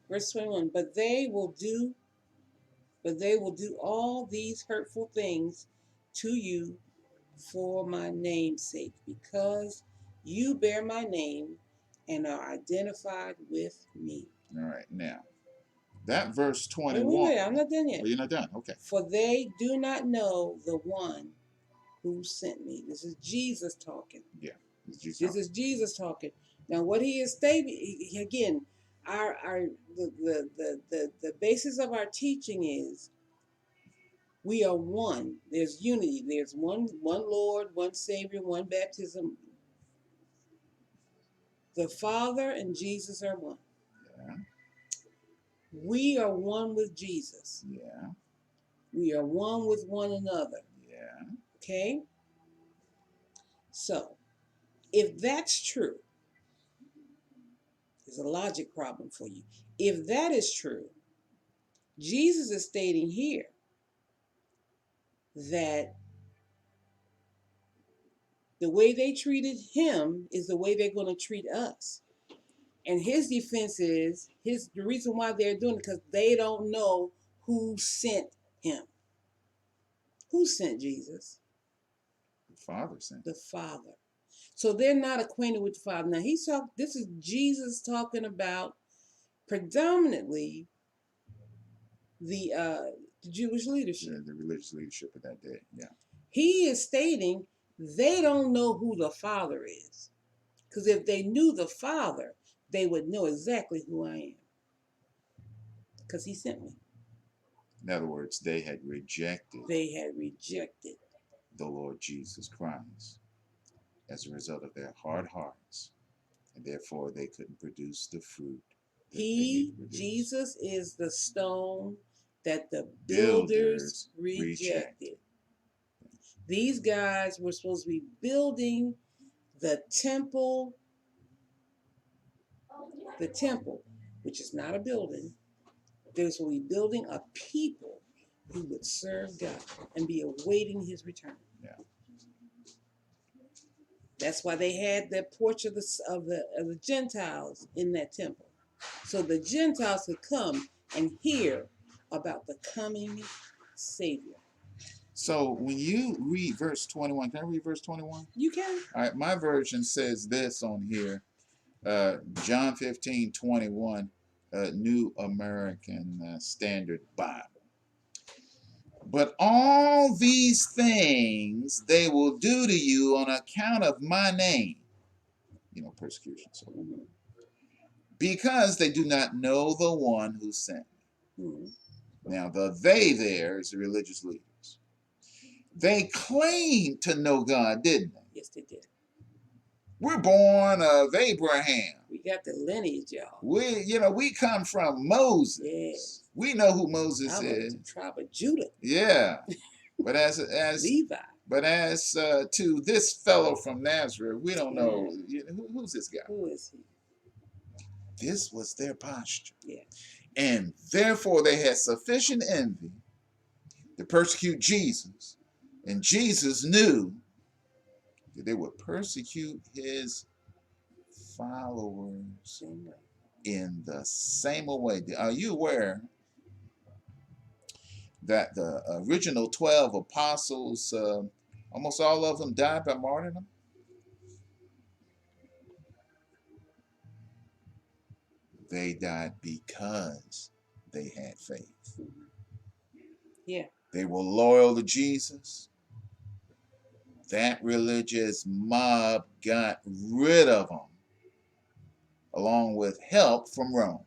Verse 21. But they will do all these hurtful things to you for my name's sake, because you bear my name and are identified with me. All right. Now, that verse Wait, 21. I'm not done yet. Well, you're not done. Okay. For they do not know the one who sent me. This is Jesus talking. Yeah. This is Jesus talking. Now, what he is stating again, the basis of our teaching is we are one. There's unity. There's one Lord, one Savior, one baptism. The Father and Jesus are one. Yeah. We are one with Jesus. Yeah. We are one with one another. Yeah. Okay? So, if that's true, there's a logic problem for you. If that is true, Jesus is stating here that the way they treated him is the way they're going to treat us. And his defense is the reason why they're doing it because they don't know who sent him. Who sent Jesus? The Father sent. The Father. So they're not acquainted with the Father. Now this is Jesus talking about predominantly the Jewish leadership. Yeah, the religious leadership of that day. Yeah. He is stating they don't know who the Father is. Because if they knew the Father, they would know exactly who I am. Because he sent me. In other words, they had rejected the Lord Jesus Christ as a result of their hard hearts, and therefore they couldn't produce the fruit. Jesus is the stone that the builders rejected. These guys were supposed to be building the temple, which is not a building. They were supposed to be building a people who would serve God and be awaiting his return. Yeah. That's why they had the porch of the Gentiles in that temple. So the Gentiles could come and hear about the coming Savior. So when you read verse 21, can I read verse 21? You can. All right, my version says this on here, John 15:21, New American Standard Bible. But all these things they will do to you on account of my name. Persecution. So, because they do not know the one who sent me. Now, the they there is the religious leaders. They claimed to know God, didn't they? Yes, they did. We're born of Abraham. We got the lineage, y'all. We come from Moses. Yes. We know who Moses is. The tribe of Judah. Yeah. But as Levi. But as to this fellow from Nazareth, we don't know. Who's this guy? Who is he? This was their posture. Yeah. And therefore they had sufficient envy to persecute Jesus. And Jesus knew that they would persecute his followers in the same way. Are you aware that the original 12 apostles, almost all of them died by martyrdom? They died because they had faith. Yeah. They were loyal to Jesus. That religious mob got rid of them, along with help from Rome.